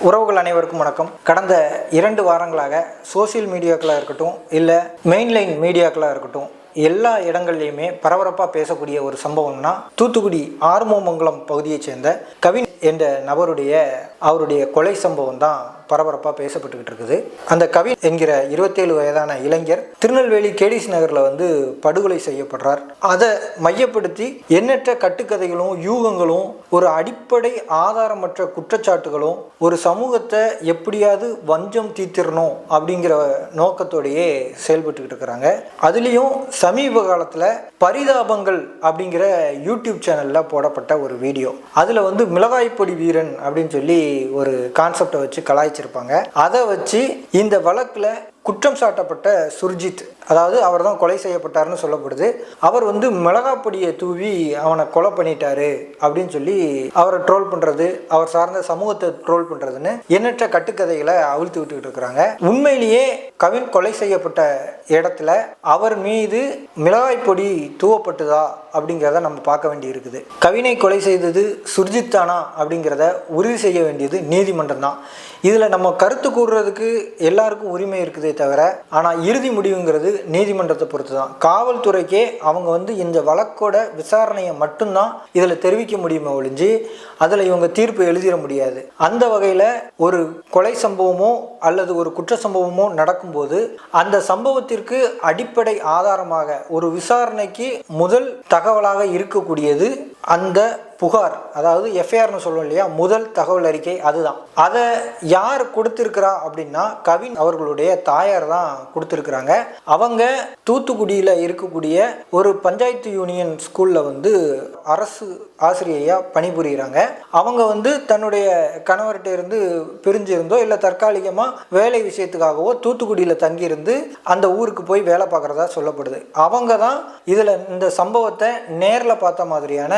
உறவுகள் அனைவருக்கும் வணக்கம். கடந்த 2 வாரங்களாக சோசியல் மீடியாக்களாக இருக்கட்டும், இல்லை மெயின்லைன் மீடியாக்களாக இருக்கட்டும், எல்லா இடங்கள்லையுமே பரபரப்பாக பேசக்கூடிய ஒரு சம்பவம்னா தூத்துக்குடி ஆறுமுகமங்கலம் பகுதியைச் சேர்ந்த கவின் என்ற அவருடைய கொலை சம்பவம் தான் பரபரப்பாக பேசப்பட்டுக்கிட்டு இருக்குது. அந்த கவின் என்கிற 27 வயதான இளைஞர் திருநெல்வேலி கேடிசி நகரில் படுகொலை செய்யப்படுறார். அதை மையப்படுத்தி எண்ணற்ற கட்டுக்கதைகளும் யூகங்களும் ஒரு அடிப்படை ஆதாரமற்ற குற்றச்சாட்டுகளும் ஒரு சமூகத்தை எப்படியாவது வஞ்சம் தீர்த்திடணும் அப்படிங்கிற நோக்கத்தோடையே செயல்பட்டுக்கிட்டு இருக்கிறாங்க. அதுலேயும் சமீப காலத்தில் பரிதாபங்கள் அப்படிங்கிற யூடியூப் சேனலில் போடப்பட்ட ஒரு வீடியோ, அதில் மிளகாய்ப்பொடி வீரன் அப்படின்னு சொல்லி ஒரு கான்செப்டை வச்சு கலாய்ச்சிருப்பாங்க. அதை வச்சு இந்த வழக்கில் குற்றம் சாட்டப்பட்ட சுர்ஜித், அதாவது அவர் தான் கொலை செய்யப்பட்டார்னு சொல்லப்படுது. அவர் மிளகாப்பொடியை தூவி அவனை கொலை பண்ணிட்டாரு அப்படின்னு சொல்லி அவரை ட்ரோல் பண்ணுறது, அவர் சார்ந்த சமூகத்தை ட்ரோல் பண்ணுறதுன்னு எண்ணற்ற கட்டுக்கதைகளை அவிழ்த்து விட்டுக்கிட்டு இருக்கிறாங்க. உண்மையிலேயே கவின் கொலை செய்யப்பட்ட இடத்துல அவர் மீது மிளகாய்ப்பொடி தூவப்பட்டதா அப்படிங்கிறத நம்ம பார்க்க வேண்டி இருக்குது. கவினை கொலை செய்தது சுர்ஜித் தானா அப்படிங்கிறத உறுதி செய்ய வேண்டியது நீதிமன்றம் தான். இதில் நம்ம கருத்து கூறுறதுக்கு எல்லாருக்கும் உரிமை இருக்குதே தவிர, ஆனால் இறுதி முடிவுங்கிறது நீதிமன்றத்தை பொறுத்து தான். காவல்துறைக்கே அவங்க இந்த வழக்கோட விசாரணையை மட்டும்தான் இதில் தெரிவிக்க முடியுமே ஒழிஞ்சு அதில் இவங்க தீர்ப்பு எழுதிட முடியாது. அந்த வகையில் ஒரு கொலை சம்பவமோ அல்லது ஒரு குற்ற சம்பவமோ நடக்கும்போது அந்த சம்பவத்திற்கு அடிப்படை ஆதாரமாக ஒரு விசாரணைக்கு முதல் தகவலாக இருக்கக்கூடியது அந்த புகார், அதாவது எஃப்ஐஆர்னு சொல்லுவோம் இல்லையா, முதல் தகவல் அறிக்கை. அதுதான். அதை யார் கொடுத்திருக்கிறா அப்படின்னா கவின் அவர்களுடைய தாயார் தான் கொடுத்திருக்கிறாங்க. அவங்க தூத்துக்குடியில் இருக்கக்கூடிய ஒரு பஞ்சாயத்து யூனியன் ஸ்கூலில் அரசு ஆசிரியையாக பணிபுரிகிறாங்க. அவங்க தன்னுடைய கணவர்கிட்ட இருந்து பிரிஞ்சிருந்தோ இல்லை தற்காலிகமாக வேலை விஷயத்துக்காகவோ தூத்துக்குடியில் தங்கியிருந்து அந்த ஊருக்கு போய் வேலை பார்க்குறதா சொல்லப்படுது. அவங்க தான் இதில் இந்த சம்பவத்தை நேரில் பார்த்த மாதிரியான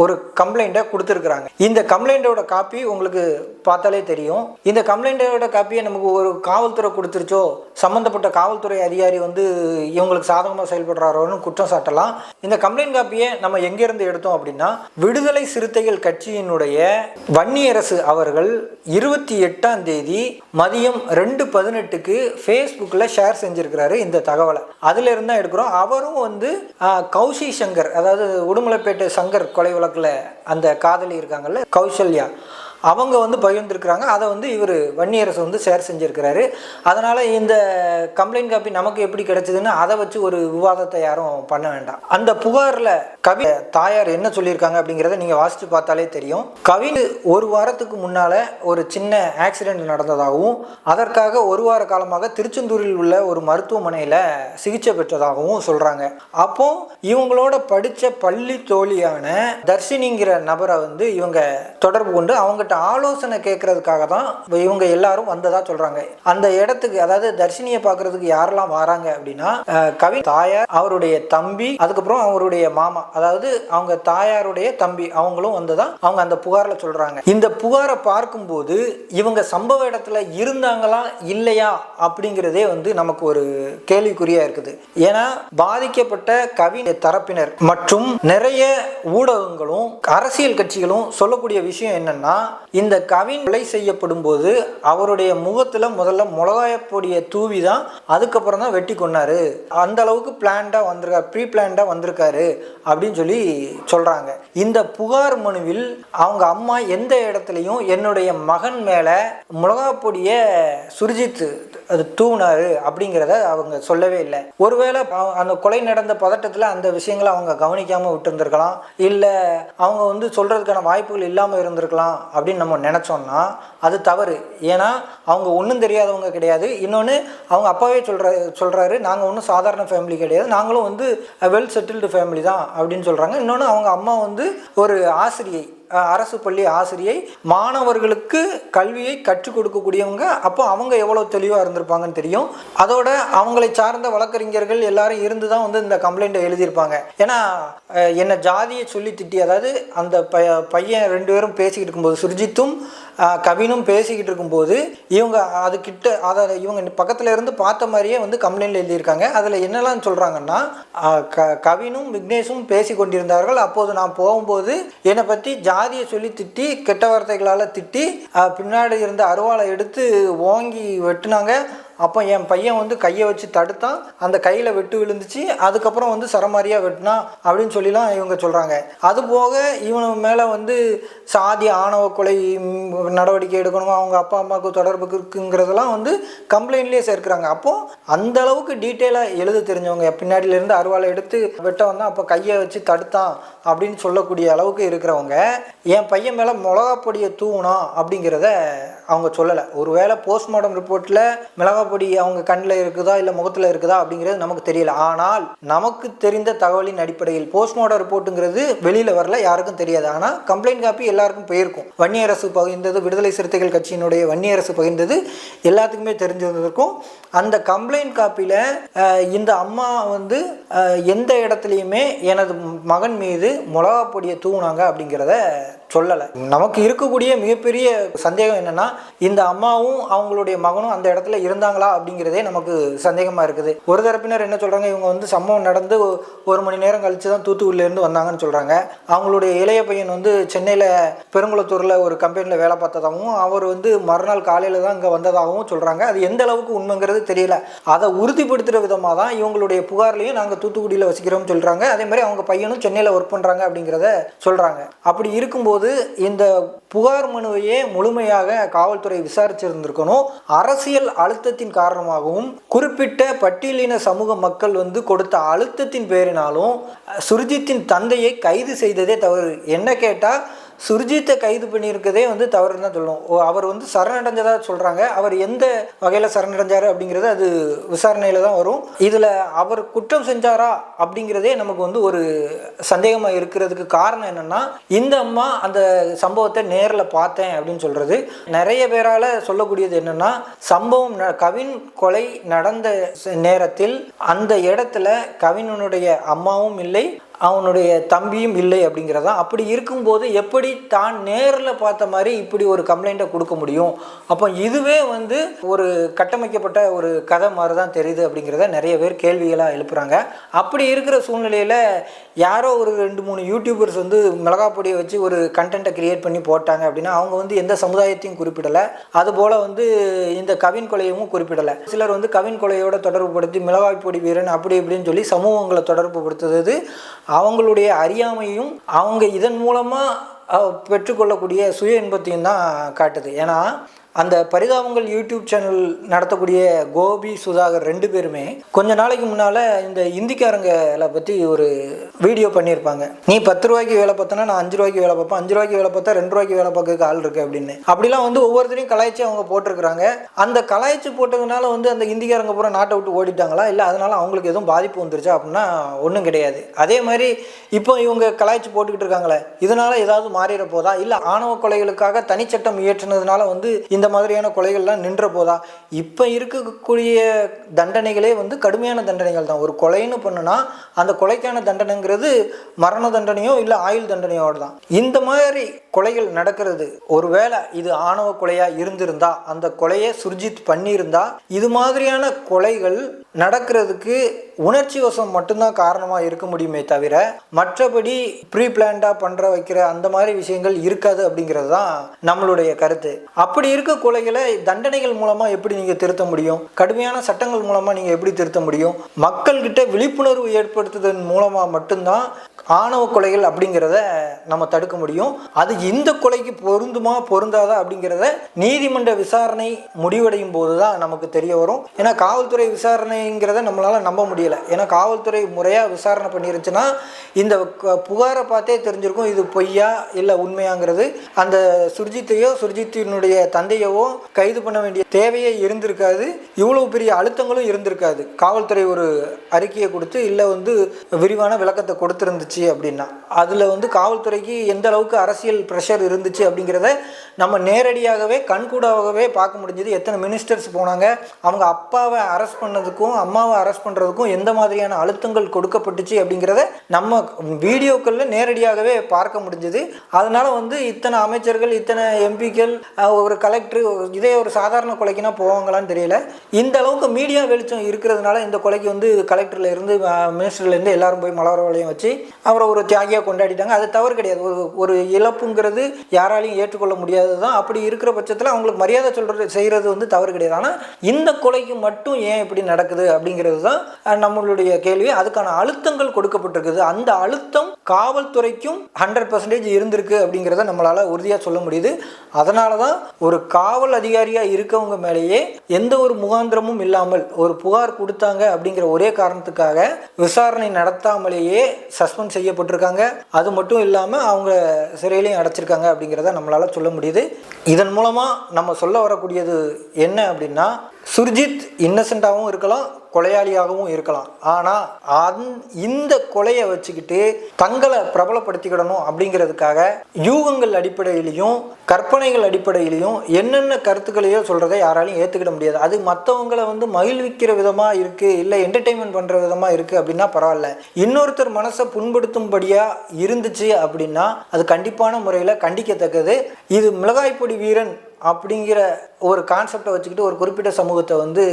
ஒரு கம்ப்ளைண்ட்டை கொடுத்துருக்குறாங்க. இந்த கம்ப்ளைண்ட்டோட காப்பி உங்களுக்கு பார்த்தாலே தெரியும். இந்த கம்ப்ளைண்ட்டோட காப்பியை நமக்கு ஒரு காவல்துறை கொடுத்துருச்சோ, சம்மந்தப்பட்ட காவல்துறை அதிகாரி இவங்களுக்கு சாதகமாக செயல்படுறாரோன்னு குற்றம் சாட்டலாம். இந்த கம்ப்ளைண்ட் காப்பியை நம்ம எங்கேருந்து எடுத்தோம் அப்படின்னா, விடுதலை சிறுத்தைகள் கட்சியினுடைய வன்னியரசு அவர்கள் 28ஆம் தேதி மதியம் 2:18க்கு ஃபேஸ்புக்கில் ஷேர் செஞ்சிருக்கிறாரு இந்த தகவலை. அதுல இருந்தா எடுக்கிறோம். அவரும் கௌஷி சங்கர், அதாவது உடுமலைப்பேட்டை சங்கர் கொலை வழக்கில் அந்த காதலி இருக்காங்கல்ல கௌசல்யா, அவங்க பகிர்ந்துருக்கிறாங்க. அதை இவர் வன்னியரசு ஷேர் செஞ்சுருக்கிறாரு. அதனால் இந்த கம்ப்ளைண்ட் காப்பி நமக்கு எப்படி கிடைச்சதுன்னு அதை வச்சு ஒரு விவாதத்தை யாரும் பண்ண வேண்டாம். அந்த புகாரில் கவின் தாயார் என்ன சொல்லியிருக்காங்க அப்படிங்கிறத நீங்கள் வாசித்து பார்த்தாலே தெரியும். கவின் ஒரு வாரத்துக்கு முன்னால் ஒரு சின்ன ஆக்சிடெண்ட் நடந்ததாகவும் அதற்காக ஒரு வார காலமாக திருச்செந்தூரில் உள்ள ஒரு மருத்துவமனையில் சிகிச்சை பெற்றதாகவும் சொல்கிறாங்க. அப்போ இவங்களோட படித்த பள்ளி தோழியான தர்ஷினிங்கிற நபரை இவங்க தொடர்பு கொண்டு அவங்க ஆலோசனை கேட்கறதுக்காக தான் இவங்க எல்லாரும் வந்ததா சொல்றாங்க. அந்த இடத்துக்கு, அதாவது தர்ஷினியை பார்க்கறதுக்கு யாரெல்லாம் வராங்க அப்படின்னா, கவின் தாயார், அவருடைய தம்பி, அதுக்கப்புறம் அவருடைய மாமா, அதாவது அவங்க தாயாருடைய தம்பி, அவங்களும் வந்ததா அவங்க அந்த புகார்ல சொல்றாங்க. இந்த புகாரை பார்க்கும்போது இவங்க சம்பவ இடத்துல இருந்தாங்களா இல்லையா அப்படிங்கிறதே நமக்கு ஒரு கேள்விக்குறியா இருக்குது. ஏன்னா பாதிக்கப்பட்ட கவின் தரப்பினர் மற்றும் நிறைய ஊடகங்களும் அரசியல் கட்சிகளும் சொல்லக்கூடிய விஷயம் என்னன்னா, இந்த கவின் கொலை செய்யப்படும் போது அவருடைய முகத்துல முதல்ல மிளகாயப்பொடியை தூவி தான் அதுக்கப்புறம் தான் வெட்டி கொண்டாரு, அந்த அளவுக்கு பிளான்டா வந்திருக்காரு, ப்ரீ பிளான்டா வந்திருக்காரு அப்படின்னு சொல்லி சொல்றாங்க. இந்த புகார் மனுவில் அவங்க அம்மா எந்த இடத்துலையும் என்னுடைய மகன் மேல மிளகாப்பொடியை சுர்ஜித் அது தூவினாரு அப்படிங்கிறத அவங்க சொல்லவே இல்லை. ஒருவேளை அந்த கொலை நடந்த பதட்டத்தில் அந்த விஷயங்களை அவங்க கவனிக்காம விட்டு இருந்திருக்கலாம், இல்லை அவங்க சொல்றதுக்கான வாய்ப்புகள் இல்லாமல் இருந்திருக்கலாம் அப்படின்னு நம்ம நினைச்சோம்னா அது தவறு. ஏன்னா அவங்க ஒன்றும் தெரியாதவங்க கிடையாது. இன்னொன்று அவங்க அப்பாவே சொல்றாரு நாங்கள் ஒன்றும் சாதாரண ஃபேமிலி கிடையாது, நாங்களும் வெல் செட்டில்டு ஃபேமிலி தான் அப்படின்னு சொல்றாங்க. இன்னொன்று அவங்க அம்மா ஒரு ஆசிரியை, அரசு பள்ளி ஆசிரியை, மாணவர்களுக்கு கல்வியை கற்றுக் கொடுக்கக்கூடியவங்க. அப்போ அவங்க எவ்வளோ தெளிவாக இருந்திருப்பாங்கன்னு தெரியும். அதோட அவங்களை சார்ந்த வழக்கறிஞர்கள் எல்லாரும் இருந்து தான் இந்த கம்ப்ளைண்ட்டை எழுதியிருப்பாங்க. ஏன்னா என்ன ஜாதியை சொல்லி திட்டி, அதாவது அந்த பையன் 2 பேரும் பேசிக்கிட்டு இருக்கும்போது சுர்ஜித்தும் கவினும் பேசிக்கிட்டு இருக்கும்போது இவங்க அதை இவங்க பக்கத்தில் இருந்து பார்த்த மாதிரியே வந்து கம்ப்ளைண்ட்ல எழுதியிருக்காங்க. அதில் என்னெல்லாம் சொல்கிறாங்கன்னா, கவினும் விக்னேஷும் பேசி கொண்டிருந்தார்கள். அப்போது நான் போகும்போது என்னை பற்றி ஜாதியை சொல்லி திட்டி, கெட்ட வார்த்தைகளால் திட்டி, பின்னாடி இருந்த அருவாளை எடுத்து ஓங்கி வெட்டினாங்க. அப்போ என் பையன் வந்து கையை வச்சு தடுத்தான், அந்த கையில் வெட்டு விழுந்துச்சு. அதுக்கப்புறம் வந்து சரமாரியாக வெட்டினான் அப்படின்னு சொல்லிலாம் இவங்க சொல்கிறாங்க. அதுபோக இவனு மேலே வந்து சாதி ஆணவ கொலை நடவடிக்கை எடுக்கணும், அவங்க அப்பா அம்மாவுக்கு தொடர்பு இருக்குங்கிறதெல்லாம் வந்து கம்ப்ளைண்ட்லேயே சேர்க்குறாங்க. அப்போது அந்த அளவுக்கு டீட்டெயிலாக எழுத தெரிஞ்சவங்க, பின்னாடியிலேருந்து அருவாளை எடுத்து வெட்ட வந்தான், அப்போ கையை வச்சு தடுத்தான் அப்படின்னு சொல்லக்கூடிய அளவுக்கு இருக்கிறவங்க என் பையன் மேலே மிளகா பொடியை தூவனா அப்படிங்கிறத அவங்க சொல்லலை. ஒருவேளை போஸ்ட்மார்ட்டம் ரிப்போர்ட்டில் மிளகா பொடி அவங்க கண்ணில் இருக்குதா இல்லை முகத்தில் இருக்குதா அப்படிங்கிறது நமக்கு தெரியல. ஆனால் நமக்கு தெரிந்த தகவலின் அடிப்படையில் போஸ்ட்மார்ட்டம் ரிப்போர்ட்டுங்கிறது வெளியில் வரல, யாருக்கும் தெரியாது. ஆனால் கம்ப்ளைண்ட் காப்பி எல்லாருக்கும் போயிருக்கும். வன்னியரசு பகிர்ந்தது, விடுதலை சிறுத்தைகள் கட்சியினுடைய வன்னியரசு பகிர்ந்தது எல்லாத்துக்குமே தெரிஞ்சிருந்திருக்கும். அந்த கம்ப்ளைண்ட் காப்பியில் இந்த அம்மா வந்து எந்த இடத்துலையுமே எனது மகன் மீது மிளகா பொடியை தூவுனாங்க அப்படிங்கிறத சொல்லலை. நமக்கு இருக்கக்கூடிய மிகப்பெரிய சந்தேகம் என்னன்னா, இந்த அம்மாவும் அவங்களுடைய மகனும் அந்த இடத்துல இருந்தாங்களா அப்படிங்கிறதே நமக்கு சந்தேகமாக இருக்குது. ஒரு தரப்பினர் என்ன சொல்கிறாங்க, இவங்க வந்து சம்பவம் நடந்து 1 மணி நேரம் கழித்து தான் தூத்துக்குடியிலேருந்து வந்தாங்கன்னு சொல்கிறாங்க. அவங்களுடைய இளைய பையன் வந்து சென்னையில் பெருங்குளத்தூரில் ஒரு கம்பெனியில் வேலை பார்த்ததாகவும், அவர் வந்து மறுநாள் காலையில் தான் இங்கே வந்ததாகவும் சொல்கிறாங்க. அது எந்த அளவுக்கு உண்மைங்கிறது தெரியல. அதை உறுதிப்படுத்துகிற விதமாக தான் இவங்களுடைய புகார்லையும் நாங்கள் தூத்துக்குடியில் வசிக்கிறோம்னு சொல்கிறாங்க. அதே மாதிரி அவங்க பையனும் சென்னையில் ஒர்க் பண்ணுறாங்க அப்படிங்கிறத சொல்கிறாங்க. அப்படி இருக்கும்போது இந்த புகார் மனுவையே முழுமையாக காவல்துறை விசாரிச்சிருந்திருக்கணும். அரசியல் அழுத்தத்தின் காரணமாகவும் குறிப்பிட்ட பட்டியலின சமூக மக்கள் வந்து கொடுத்த அழுத்தத்தின் பேரினாலும் சுர்ஜித்தின் தந்தையை கைது செய்ததே தவறு. என்ன கேட்டால், சுர்ஜித்தை கைது பண்ணியிருக்கதே வந்து தவறுன்னு தான் சொல்லணும். அவர் வந்து சரணடைஞ்சதாக சொல்கிறாங்க. அவர் எந்த வகையில் சரணடைஞ்சார் அப்படிங்கிறது அது விசாரணையில் தான் வரும். இதில் அவர் குற்றம் செஞ்சாரா அப்படிங்கிறதே நமக்கு வந்து ஒரு சந்தேகமாக இருக்கிறதுக்கு காரணம் என்னென்னா, இந்த அம்மா அந்த சம்பவத்தை நேரில் பார்த்தேன் அப்படின்னு சொல்கிறது. நிறைய பேரால் சொல்லக்கூடியது என்னென்னா, சம்பவம் கவின் கொலை நடந்த நேரத்தில் அந்த இடத்துல கவினுடைய அம்மாவும் இல்லை, அவனுடைய தம்பியும் இல்லை அப்படிங்கிறதான். அப்படி இருக்கும்போது எப்படி தான் நேரில் பார்த்த மாதிரி இப்படி ஒரு கம்ப்ளைண்ட்டை கொடுக்க முடியும்? அப்போ இதுவே வந்து ஒரு கட்டமைக்கப்பட்ட ஒரு கதை மாதிரி தான் தெரியுது அப்படிங்கிறத நிறைய பேர் கேள்விகளாக எழுப்புறாங்க. அப்படி இருக்கிற சூழ்நிலையில் யாரோ ஒரு 2-3 யூடியூபர்ஸ் வந்து மிளகா பொடியை வச்சு ஒரு கண்டென்ட்டை கிரியேட் பண்ணி போட்டாங்க அப்படின்னா அவங்க வந்து எந்த சமுதாயத்தையும் குறிப்பிடலை. அதுபோல் வந்து இந்த கவின் கொலையும் குறிப்பிடலை. சிலர் வந்து கவின் கொலையோட தொடர்பு படுத்தி மிளகாய் பொடி வீரன் அப்படி இப்படின்னு சொல்லி சமூகங்களை தொடர்பு படுத்துறது அவங்களுடைய அறியாமையும் அவங்க இதன் மூலமாக பெற்றுக்கொள்ளக்கூடிய சுய இன்பத்தையும் தான் காட்டுது. ஏன்னா அந்த பரிதாபங்கள் யூடியூப் சேனல் நடத்தக்கூடிய கோபி சுதாகர் 2 பேருமே கொஞ்ச நாளைக்கு முன்னால் இந்த இந்திக்காரங்களை பற்றி ஒரு வீடியோ பண்ணியிருப்பாங்க. நீ 10 ரூபாய்க்கு வேலை பார்த்தனா நான் 5 ரூபாய்க்கு வேலை பார்ப்பேன், 5 ரூபாய்க்கு வேலை பார்த்தா 2 ரூபாய்க்கு வேலை பார்க்கறதுக்கு ஆள் இருக்குது அப்படின்னு அப்படிலாம் வந்து ஒவ்வொருத்தரையும் கலாய்ச்சி அவங்க போட்டிருக்கிறாங்க. அந்த கலாய்ச்சி போட்டதுனால வந்து அந்த இந்திக்காரங்க பூரா நாட்டை விட்டு ஓடிட்டாங்களா, இல்லை அதனால் அவங்களுக்கு எதுவும் பாதிப்பு வந்துருச்சா அப்படின்னா ஒன்றும் கிடையாது. அதே மாதிரி இப்போ இவங்க கலாய்ச்சி போட்டுக்கிட்டு இருக்காங்களே, இதனால் ஏதாவது மாறிட போதா, இல்லை ஆணவ கொலைகளுக்காக தனிச்சட்டம் இயற்றினதுனால வந்து இந்த மாதிரியான கொலைகள்லாம் நின்ற போதா? இப்போ இருக்கக்கூடிய தண்டனைகளே வந்து கடுமையான தண்டனைகள் தான். ஒரு கொலைன்னு பண்ணுனா அந்த கொலைக்கான தண்டனைங்கிறது மரண தண்டனையோ இல்லை ஆயுள் தண்டனையோடு தான். இந்த மாதிரி கொலைகள் நடக்கிறது ஒருவேளை இது ஆணவ கொலையாக இருந்திருந்தா, அந்த கொலையை சுர்ஜித் பண்ணியிருந்தா, இது மாதிரியான கொலைகள் நடக்கிறதுக்கு உணர்ச்சி வசம் மட்டும்தான் காரணமாக இருக்க முடியுமே தவிர மற்றபடி ப்ரீ பிளான்டாக பண்ணுற வைக்கிற அந்த மாதிரி விஷயங்கள் இருக்காது அப்படிங்கிறது தான் நம்மளுடைய கருத்து. அப்படி இருக்க கொலைகளை தண்டனைகள் மூலமாக எப்படி நீங்கள் திருத்த முடியும்? கடுமையான சட்டங்கள் மூலமாக நீங்கள் எப்படி திருத்த முடியும்? மக்கள்கிட்ட விழிப்புணர்வு ஏற்படுத்துவதன் மூலமாக மட்டும்தான் ஆணவ கொலைகள் அப்படிங்கிறத நம்ம தடுக்க முடியும். அது இந்த கொலைக்கு பொருந்துமா பொருந்தாதா அப்படிங்கிறத நீதிமன்ற விசாரணை முடிவடையும் போது தான் நமக்கு தெரிய வரும். ஏன்னா காவல்துறை விசாரணைங்கிறத நம்மளால் நம்ப முடியலை. ஏன்னா காவல்துறை முறையாக விசாரணை பண்ணிருச்சுன்னா இந்த புகாரை பார்த்தே தெரிஞ்சிருக்கும் இது பொய்யா இல்லை உண்மையாங்கிறது. அந்த சுர்ஜித்தையோ சுர்ஜித்தினுடைய தந்தையவோ கைது பண்ண வேண்டிய தேவையே இருந்திருக்காது, இவ்வளவு பெரிய அழுத்தங்களும் இருந்திருக்காது. காவல்துறை ஒரு அறிக்கையை கொடுத்து இல்லை வந்து விரிவான விளக்கத்தை கொடுத்துருந்துச்சு அப்படின்னா அதில் வந்து காவல்துறைக்கு எந்த அளவுக்கு அரசியல் ப்ரெஷர் இருந்துச்சு அப்படிங்கிறத நம்ம நேரடியாகவே கண்கூடாகவே பார்க்க முடிஞ்சது. எத்தனை மினிஸ்டர்ஸ் போனாங்க, அவங்க அப்பாவை அரெஸ்ட் பண்ணதுக்கும் அம்மாவை அரெஸ்ட் பண்ணுறதுக்கும் எந்த மாதிரியான அழுத்தங்கள் கொடுக்கப்பட்டுச்சு அப்படிங்கிறத நம்ம வீடியோக்களில் நேரடியாகவே பார்க்க முடிஞ்சது. அதனால் இத்தனை அமைச்சர்கள், இத்தனை எம்பிக்கள், ஒரு கலெக்டர், இதே ஒரு சாதாரண கொலைக்குனா போவாங்களான்னு தெரியல. இந்த அளவுக்கு மீடியா வெளிச்சம் இருக்கிறதுனால இந்த கொலைக்கு கலெக்டர்ல இருந்து மினிஸ்டர்ல இருந்து எல்லாரும் போய் மலர் வளையம் வச்சு அவரை ஒரு தியாகியாக கொண்டாடிட்டாங்க. அது தவறு கிடையாது. ஒரு இழப்புங்கிறது யாராலையும் ஏற்றுக்கொள்ள முடியாது தான். அப்படி இருக்கிற பட்சத்தில் அவங்களுக்கு மரியாதை செய்கிறது தவறு கிடையாது. ஆனால் இந்த கொலைக்கு மட்டும் ஏன் இப்படி நடக்குது அப்படிங்கிறது தான் நம்மளுடைய கேள்வி. அதுக்கான அழுத்தங்கள் கொடுக்கப்பட்டிருக்குது. அந்த அழுத்தம் காவல்துறைக்கும் 100% இருந்திருக்கு அப்படிங்கிறத நம்மளால உறுதியாக சொல்ல முடியுது. அதனால தான் ஒரு காவல் அதிகாரியாக இருக்கவங்க மேலேயே எந்த ஒரு முகாந்திரமும் இல்லாமல் ஒரு புகார் கொடுத்தாங்க அப்படிங்கிற ஒரே காரணத்துக்காக விசாரணை நடத்தாமலேயே சஸ்பெண்ட் செய்யப்பட்டிருக்காங்க. அது மட்டும் இல்லாமல் அவங்க சிறையிலையும் அடைச்சிருக்காங்க அப்படிங்கிறத நம்மளால சொல்ல முடியுது. இதன் மூலமாக நம்ம சொல்ல வரக்கூடியது என்ன அப்படின்னா, சுர்ஜித் இன்னசென்ட்டாகவும் இருக்கலாம், கொலையாளியாகவும் இருக்கலாம். ஆனால் இந்த கொலையை வச்சுக்கிட்டு தங்களை பிரபலப்படுத்திக்கிடணும் அப்படிங்கிறதுக்காக யூகங்கள் அடிப்படையிலையும் கற்பனைகள் அடிப்படையிலையும் என்னென்ன கருத்துக்களையோ சொல்கிறத யாராலையும் ஏற்றுக்கிட முடியாது. அது மற்றவங்களை மகிழ்விக்கிற விதமாக இருக்குது, இல்லை என்டர்டெயின்மெண்ட் பண்ணுற விதமாக இருக்குது அப்படின்னா பரவாயில்ல. இன்னொருத்தர் மனசை புண்படுத்தும்படியாக இருந்துச்சு அப்படின்னா அது கண்டிப்பான முறையில் கண்டிக்கத்தக்கது. இது மிளகாய்ப்பொடி வீரன் அப்படிங்கிற ஒரு கான்செப்டை வச்சுக்கிட்டு ஒரு குறிப்பிட்ட சமூகத்தை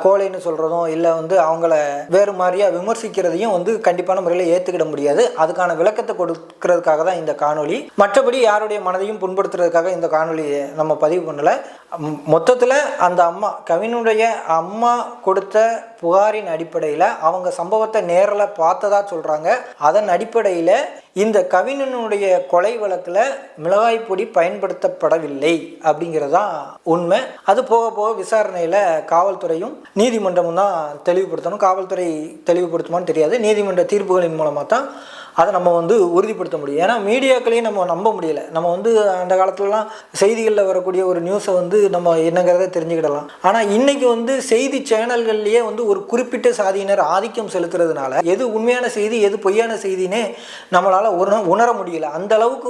கோழைன்னு சொல்கிறதும் இல்லை அவங்கள வேறு மாதிரியாக விமர்சிக்கிறதையும் கண்டிப்பான முறையில் ஏற்றுக்கிட முடியாது. அதுக்கான விளக்கத்தை கொடுக்கறதுக்காக தான் இந்த காணொலி. மற்றபடி யாருடைய மனதையும் புண்படுத்துறதுக்காக இந்த காணொலியை நம்ம பதிவு பண்ணலை. மொத்தத்தில் அந்த அம்மா, கவினுடைய அம்மா கொடுத்த புகாரின் அடிப்படையில் அவங்க சம்பவத்தை நேரில் பார்த்ததா சொல்கிறாங்க. அதன் அடிப்படையில் இந்த கவினுடைய கொலை வழக்கில் மிளகாய் பொடி பயன்படுத்தப்படவில்லை அப்படிங்கிறதான் உண்மை. அது போக போக விசாரணையில் காவல்துறையும் நீதிமன்றமும் தான் தெளிவுபடுத்தணும். காவல்துறை தெளிவுபடுத்துமான்னு தெரியாது. நீதிமன்ற தீர்ப்புகளின் மூலமாக தான் அதை நம்ம உறுதிப்படுத்த முடியும். ஏன்னா மீடியாக்களையும் நம்ம நம்ப முடியலை. நம்ம அந்த காலத்துலலாம் செய்திகளில் வரக்கூடிய ஒரு நியூஸை நம்ம என்னங்கிறத தெரிஞ்சுக்கிடலாம். ஆனால் இன்றைக்கி செய்தி சேனல்கள்லேயே ஒரு குறிப்பிட்ட சாதியினர் ஆதிக்கம் செலுத்துறதுனால எது உண்மையான செய்தி எது பொய்யான செய்தினே நம்மளால் உணர முடியல. அந்த அளவுக்கு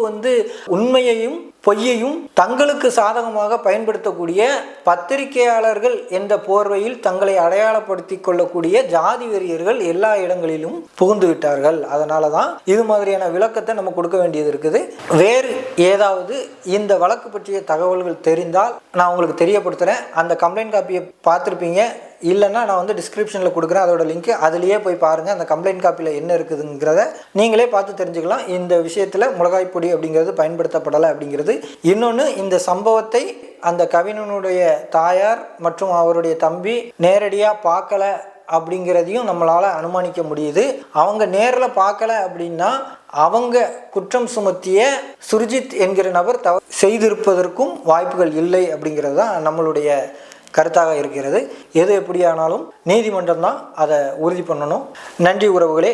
உண்மையையும் பொய்யையும் தங்களுக்கு சாதகமாக பயன்படுத்தக்கூடிய பத்திரிகையாளர்கள் என்ற போர்வையில் தங்களை அடையாளப்படுத்தி கொள்ளக்கூடிய ஜாதி வெறியர்கள் எல்லா இடங்களிலும் புகுந்து விட்டார்கள். அதனால தான் இது மாதிரியான விளக்கத்தை நம்ம கொடுக்க வேண்டியது இருக்குது. வேறு ஏதாவது இந்த வழக்கு பற்றிய தகவல்கள் தெரிந்தால் நான் உங்களுக்கு தெரியப்படுத்துகிறேன். அந்த கம்ப்ளைண்ட் காப்பியை பார்த்துருப்பீங்க. இல்லைன்னா நான் டிஸ்கிரிப்ஷனில் கொடுக்குறேன், அதோட லிங்க். அதுலேயே போய் பாருங்கள். அந்த கம்ப்ளைண்ட் காப்பியில் என்ன இருக்குதுங்கிறத நீங்களே பார்த்து தெரிஞ்சுக்கலாம். இந்த விஷயத்தில் மிளகாய் பொடி அப்படிங்கிறது பயன்படுத்தப்படலை அப்படிங்கிறது. இன்னொன்று, இந்த சம்பவத்தை அந்த கவினுடைய தாயார் மற்றும் அவருடைய தம்பி நேரடியாக பார்க்கல அப்படிங்கிறதையும் நம்மளால் அனுமானிக்க முடியுது. அவங்க நேரில் பார்க்கல அப்படின்னா அவங்க குற்றம் சுமத்திய சுர்ஜித் என்கிற நபர் செய்திருப்பதற்கும் வாய்ப்புகள் இல்லை அப்படிங்கிறது தான் நம்மளுடைய கருத்தாக இருக்கிறது. எது எப்படியானாலும் நீதிமன்றம் தான் அதை உறுதி பண்ணணும். நன்றி உறவுகளே.